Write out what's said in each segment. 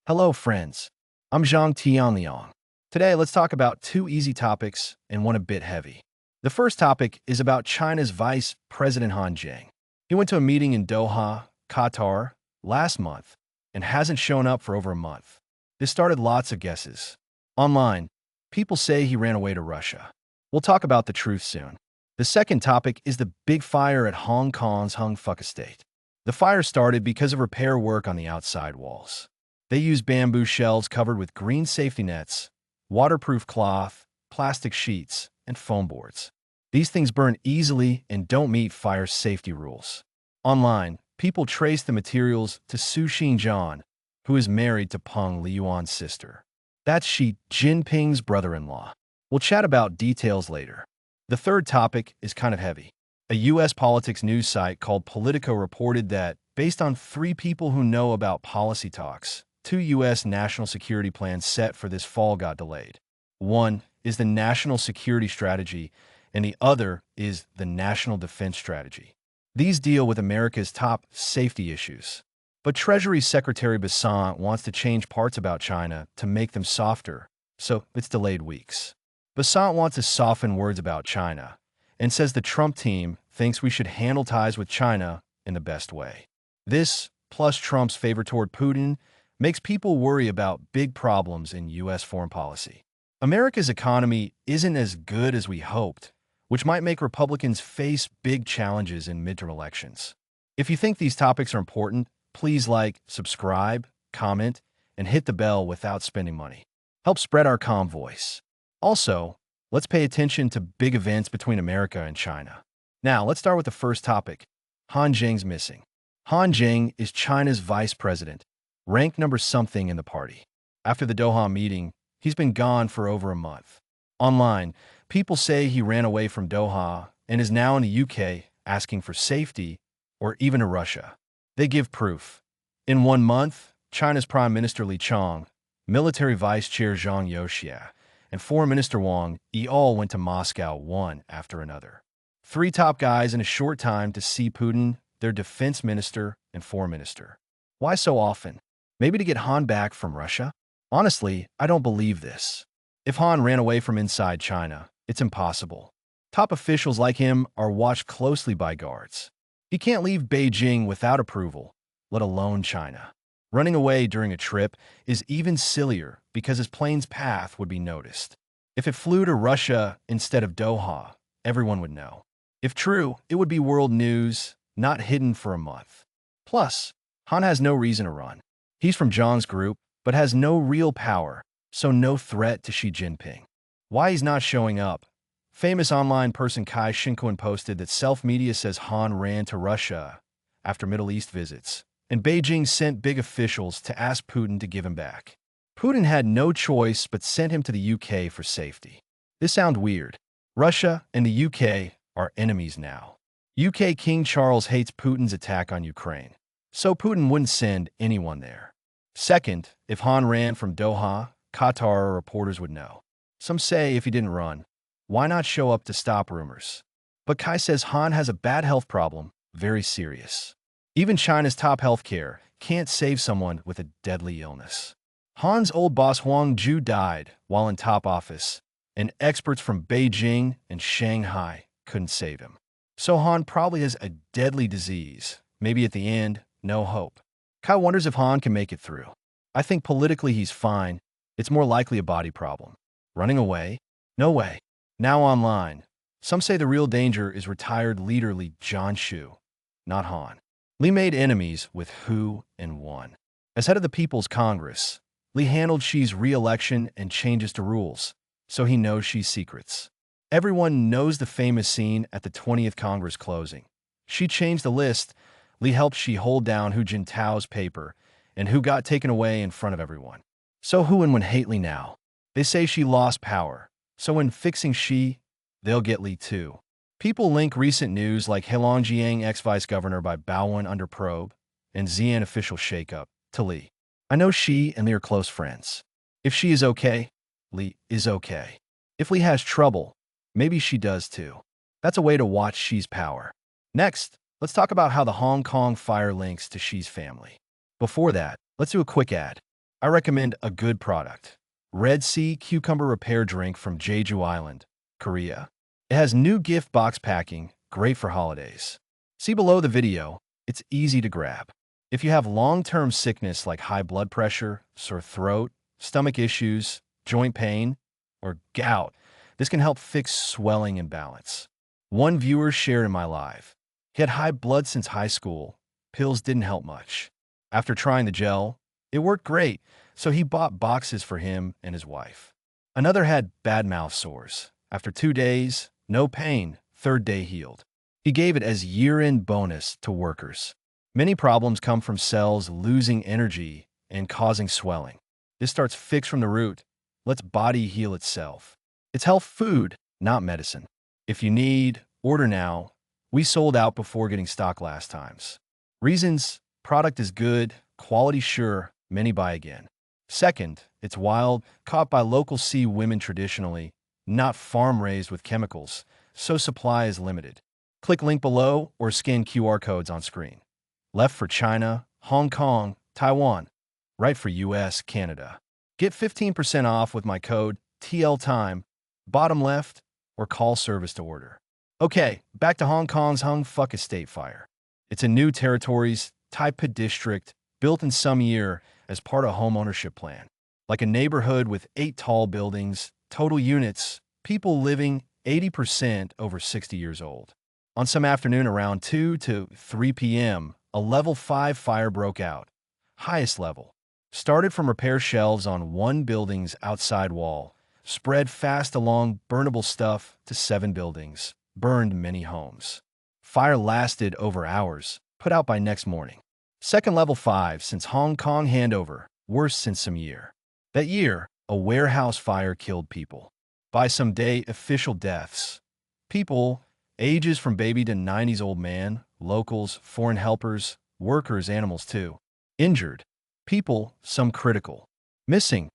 Hello, friends. I'm Zhang Tianliang. Today, let's talk about two easy topics and one a bit heavy. The first topic is about China's Vice President Han Zheng. He went to a meeting in Doha, Qatar, last month and hasn't shown up for over a month. This started lots of guesses. Online, people say he ran away to Russia. We'll talk about the truth soon. The second topic is the big fire at Hong Kong's Hung Fuck Estate. The fire started because of repair work on the outside walls. They use bamboo shells covered with green safety nets, waterproof cloth, plastic sheets, and foam boards. These things burn easily and don't meet fire safety rules. Online, people trace the materials to Su Xinjiang, who is married to Peng Liyuan's sister. That's Xi Jinping's brother-in-law. We'll chat about details later. The third topic is kind of heavy. A U.S. politics news site called Politico reported that, based on three people who know about policy talks, two U.S. national security plans set for this fall got delayed. One is the National Security Strategy, and the other is the National Defense Strategy. These deal with America's top safety issues. But Treasury Secretary Dissent wants to change parts about China to make them softer, so it's delayed weeks. Dissent wants to soften words about China and says the Trump team thinks we should handle ties with China in the best way. This, plus Trump's favor toward Putin, makes people worry about big problems in U.S. foreign policy. America's economy isn't as good as we hoped, which might make Republicans face big challenges in midterm elections. If you think these topics are important, please like, subscribe, comment, and hit the bell without spending money. Help spread our calm voice. Also, let's pay attention to big events between America and China. Now, let's start with the first topic. Han Zheng's missing. Han Zheng is China's vice president, ranked number something in the party. After the Doha meeting, he's been gone for over a month. Online, people say he ran away from Doha and is now in the UK asking for safety or even to Russia. They give proof. In 1 month, China's Prime Minister Li Qiang, Military Vice Chair Zhang Youxia, and Foreign Minister Wang Yi all went to Moscow one after another. Three top guys in a short time to see Putin, their defense minister, and foreign minister. Why so often? Maybe to get Han back from Russia? Honestly, I don't believe this. If Han ran away from inside China, it's impossible. Top officials like him are watched closely by guards. He can't leave Beijing without approval, let alone China. Running away during a trip is even sillier because his plane's path would be noticed. If it flew to Russia instead of Doha, everyone would know. If true, it would be world news, not hidden for a month. Plus, Han has no reason to run. He's from Zhang's group, but has no real power, so no threat to Xi Jinping. Why he's not showing up? Famous online person Kai Shinkoin posted that self-media says Han ran to Russia after Middle East visits, and Beijing sent big officials to ask Putin to give him back. Putin had no choice but sent him to the UK for safety. This sounds weird. Russia and the UK are enemies now. UK King Charles hates Putin's attack on Ukraine, so Putin wouldn't send anyone there. Second, if Han ran from Doha, Qatar reporters would know. Some say if he didn't run, why not show up to stop rumors? But Kai says Han has a bad health problem, very serious. Even China's top healthcare can't save someone with a deadly illness. Han's old boss Huang Ju died while in top office, and experts from Beijing and Shanghai couldn't save him. So Han probably has a deadly disease. Maybe at the end, no hope. Kai wonders if Han can make it through. I think politically he's fine. It's more likely a body problem. Running away? No way. Now online, some say the real danger is retired leader Li Jianshu, not Han. Li made enemies with Hu and won. As head of the People's Congress, Li handled Xi's re-election and changes to rules, so he knows Xi's secrets. Everyone knows the famous scene at the 20th Congress closing. Xi changed the list. Li helped Xi hold down Hu Jintao's paper, and Hu got taken away in front of everyone. So Hu and when hate Li now. They say Xi lost power, so when fixing Xi, they'll get Li too. People link recent news like Heilongjiang ex-vice governor by Baowen under probe and Xi'an official shakeup to Li. I know Xi and Li are close friends. If Xi is okay, Li is okay. If Li has trouble, maybe Xi does too. That's a way to watch Xi's power. Next, let's talk about how the Hong Kong fire links to Xi's family. Before that, let's do a quick ad. I recommend a good product. Red Sea Cucumber Repair Drink from Jeju Island, Korea. It has new gift box packing, great for holidays. See below the video, it's easy to grab. If you have long-term sickness like high blood pressure, sore throat, stomach issues, joint pain, or gout, this can help fix swelling and balance. One viewer shared in my live. He had high blood since high school. Pills didn't help much. After trying the gel, it worked great, so he bought boxes for him and his wife. Another had bad mouth sores. After 2 days, no pain, third day healed. He gave it as year-end bonus to workers. Many problems come from cells losing energy and causing swelling. This starts fixed from the root. Lets body heal itself. It's health food, not medicine. If you need, order now. We sold out before getting stock last times. Reasons: product is good, quality sure, many buy again. Second, it's wild, caught by local sea women traditionally, not farm-raised with chemicals, so supply is limited. Click link below or scan QR codes on screen. Left for China, Hong Kong, Taiwan. Right for US, Canada. Get 15% off with my code TLTIME, bottom left, or call service to order. Okay, back to Hong Kong's Hung Fuck Estate Fire. It's a new territories, Taipei district, built in some year as part of home ownership plan. Like a neighborhood with 8 tall buildings, total units, people living 80% over 60 years old. On some afternoon around 2 to 3 p.m., a level 5 fire broke out. Highest level. Started from repair shelves on one building's outside wall, spread fast along burnable stuff to 7 buildings, burned many homes. Fire lasted over hours, put out by next morning. Second level 5 since Hong Kong handover, worst since some year. That year, a warehouse fire killed people. By some day, official deaths. People, ages from baby to 90s old man, locals, foreign helpers, workers, animals too. Injured. People, some critical. Missing.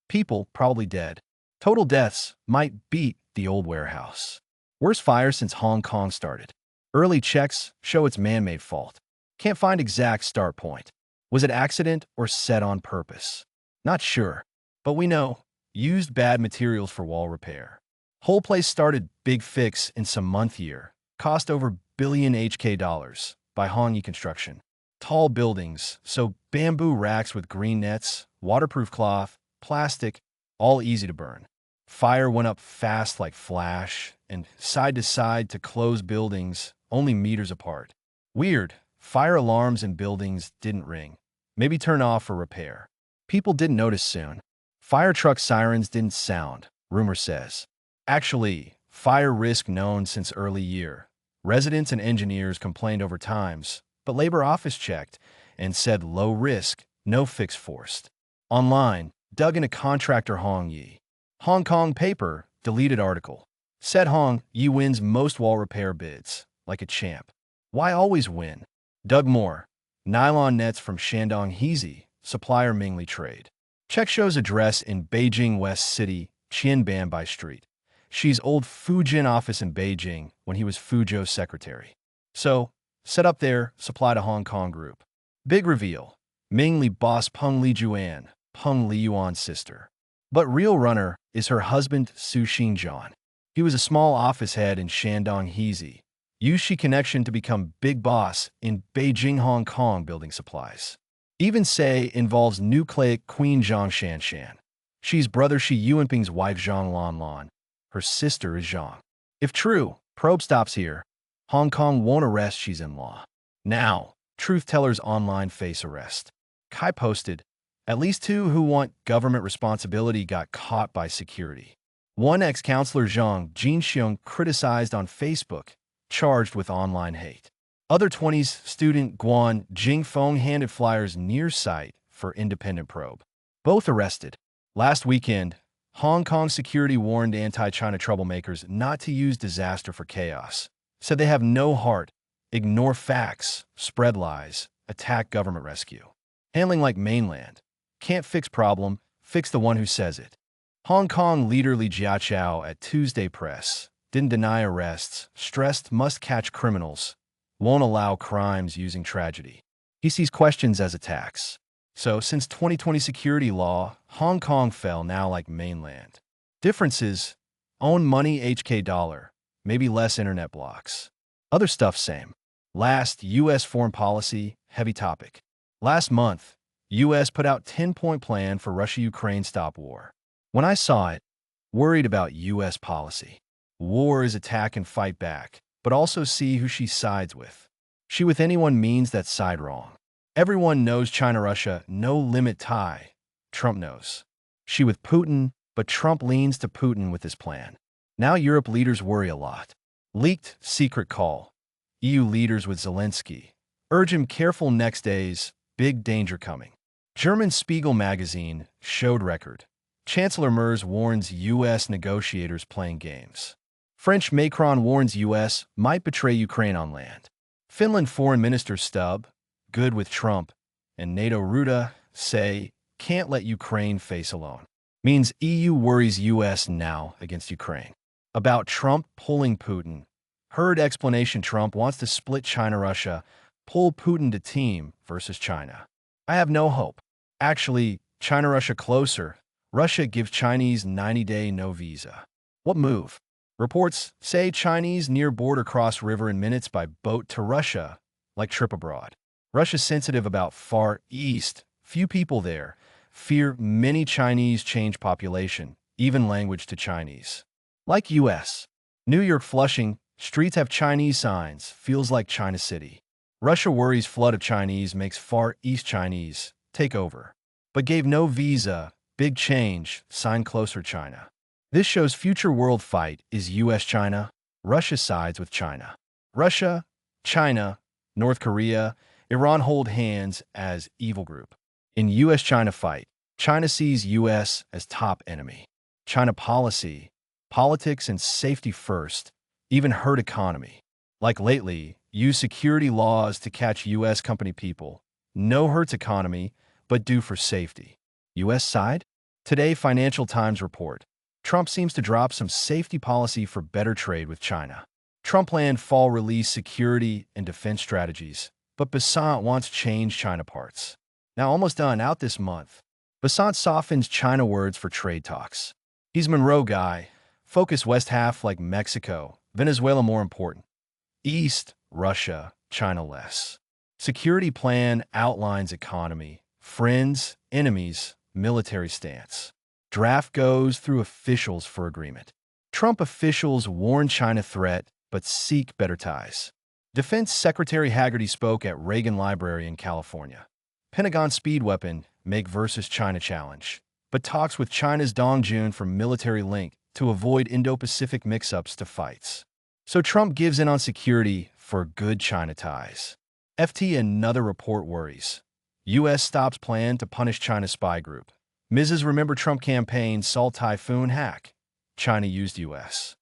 People, probably dead. Total deaths might beat the old warehouse. Worst fire since Hong Kong started. Early checks show it's man-made fault. Can't find exact start point. Was it accident or set on purpose? Not sure. But we know, used bad materials for wall repair. Whole place started big fix in some month year. Cost over billion HK dollars by Hong Yi Construction. Tall buildings, so bamboo racks with green nets, waterproof cloth, plastic, all easy to burn. Fire went up fast like flash, and side to side to close buildings, only meters apart. Weird, fire alarms in buildings didn't ring. Maybe turn off for repair. People didn't notice soon. Fire truck sirens didn't sound, rumor says. Actually, fire risk known since early year. Residents and engineers complained over times, but Labor Office checked and said low risk, no fix forced. Online, dug in a contractor Hong Yi. Hong Kong paper, deleted article. Said Hong Yi wins most wall repair bids, like a champ. Why always win? Dug more. Nylon nets from Shandong Heezy, supplier Mingli Trade. Check shows address in Beijing West City, Qianban by Street. She's old Fujin office in Beijing when he was Fuzhou's secretary. So, set up there, supply to Hong Kong group. Big reveal. Ming Li boss Peng Li Juan, Peng Li Yuan's sister. But real runner is her husband Su Xinjian. He was a small office head in Shandong Heezy. Used she connection to become big boss in Beijing, Hong Kong building supplies. Even say involves nucleic Queen Zhang Shanshan. She's brother Shi Yuanping's wife Zhang Lanlan. Her sister is Zhang. If true, probe stops here. Hong Kong won't arrest she's in law. Now, truth tellers online face arrest. Kai posted, at least 2 who want government responsibility got caught by security. One ex-counselor Zhang Jinxiong criticized on Facebook, charged with online hate. Other 20s student Guan Jingfeng handed flyers near site for independent probe. Both arrested. Last weekend, Hong Kong security warned anti-China troublemakers not to use disaster for chaos. Said they have no heart, ignore facts, spread lies, attack government rescue. Handling like mainland. Can't fix problem, fix the one who says it. Hong Kong leader Li Jiaqiao at Tuesday press didn't deny arrests, stressed must catch criminals, won't allow crimes using tragedy. He sees questions as attacks. So, since 2020 security law, Hong Kong fell now like mainland. Differences: own money HK dollar, maybe less internet blocks. Other stuff same. Last, U.S. foreign policy, heavy topic. Last month, U.S. put out 10-point plan for Russia-Ukraine stop war. When I saw it, worried about U.S. policy. War is attack and fight back, but also see who she sides with. She with anyone means that side wrong. Everyone knows China-Russia, no limit tie. Trump knows. She with Putin, but Trump leans to Putin with his plan. Now Europe leaders worry a lot. Leaked secret call. EU leaders with Zelensky. Urge him careful next days, big danger coming. German Spiegel magazine showed record. Chancellor Merz warns U.S. negotiators playing games. French Macron warns U.S. might betray Ukraine on land. Finland Foreign Minister Stubb, good with Trump, and NATO Rutte say, can't let Ukraine face alone. Means EU worries U.S. now against Ukraine. About Trump pulling Putin. Heard explanation: Trump wants to split China-Russia, pull Putin to team versus China. I have no hope. Actually, China-Russia closer. Russia gives Chinese 90-day no visa. What move? Reports say Chinese near border cross river in minutes by boat to Russia, like trip abroad. Russia sensitive about Far East, few people there. Fear many Chinese change population, even language to Chinese. Like U.S. New York Flushing, streets have Chinese signs, feels like China City. Russia worries flood of Chinese makes Far East Chinese take over. But gave no visa, big change, sign closer China. This shows future world fight is U.S.-China, Russia sides with China. Russia, China, North Korea, Iran hold hands as evil group. In U.S.-China fight, China sees U.S. as top enemy. China policy, politics and safety first, even hurt economy. Like lately, use security laws to catch U.S. company people. No hurts economy, but do for safety. U.S. side? Today, Financial Times report. Trump seems to drop some safety policy for better trade with China. Trump land fall release security and defense strategies, but Dissent wants change China parts. Now almost done out this month. Dissent softens China words for trade talks. He's Monroe guy. Focus West half like Mexico, Venezuela more important. East, Russia, China less. Security plan outlines economy, friends, enemies, military stance. Draft goes through officials for agreement. Trump officials warn China threat, but seek better ties. Defense Secretary Haggerty spoke at Reagan Library in California. Pentagon speed weapon, make versus China challenge, but talks with China's Dong Jun for military link to avoid Indo-Pacific mix-ups to fights. So Trump gives in on security for good China ties. FT another report worries. U.S. stops plan to punish China spy group. Mrs. Remember Trump campaign Salt Typhoon hack. China used U.S.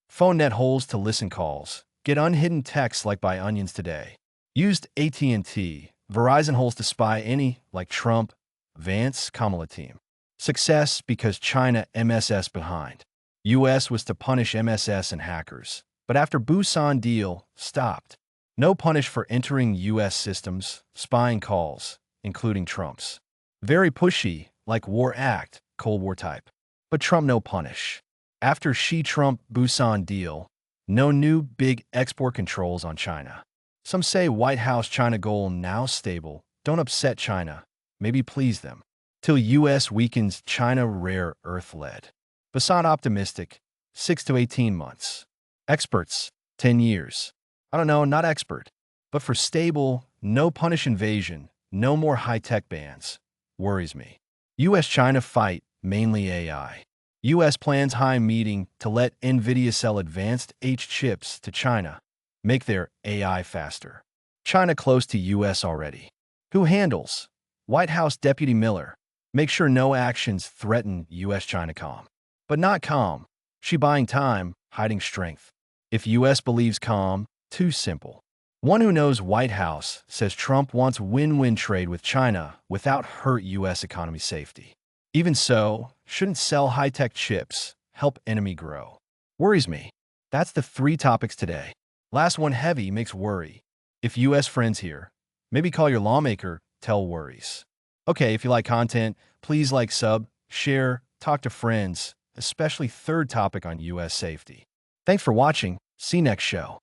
phone net holes to listen calls. Get unhidden texts like by Onions today. Used AT&T, Verizon holes to spy any, like Trump, Vance, Kamala team. Success because China MSS behind. U.S. was to punish MSS and hackers, but after Busan deal, stopped. No punish for entering U.S. systems, spying calls, including Trump's. Very pushy, like War Act, Cold War type. But Trump no punish. After Xi-Trump Busan deal, no new big export controls on China. Some say White House China goal now stable, don't upset China, maybe please them. Till U.S. weakens China rare earth lead. Dissent optimistic, 6 to 18 months. Experts, 10 years. I don't know, not expert. But for stable, no punish invasion, no more high-tech bans. Worries me. U.S.-China fight, mainly AI. U.S. plans high meeting to let NVIDIA sell advanced H chips to China, make their AI faster. China close to U.S. already. Who handles? White House Deputy Miller. Make sure no actions threaten U.S.-China calm. But not calm. She buying time, hiding strength. If U.S. believes calm, too simple. One who knows White House says Trump wants win-win trade with China without hurt U.S. economy safety. Even so, shouldn't sell high-tech chips, help enemy grow. Worries me. That's the 3 topics today. Last one heavy makes worry. If U.S. friends here, maybe call your lawmaker, tell worries. Okay, if you like content, please like, sub, share, talk to friends, especially third topic on U.S. safety. Thanks for watching. See you next show.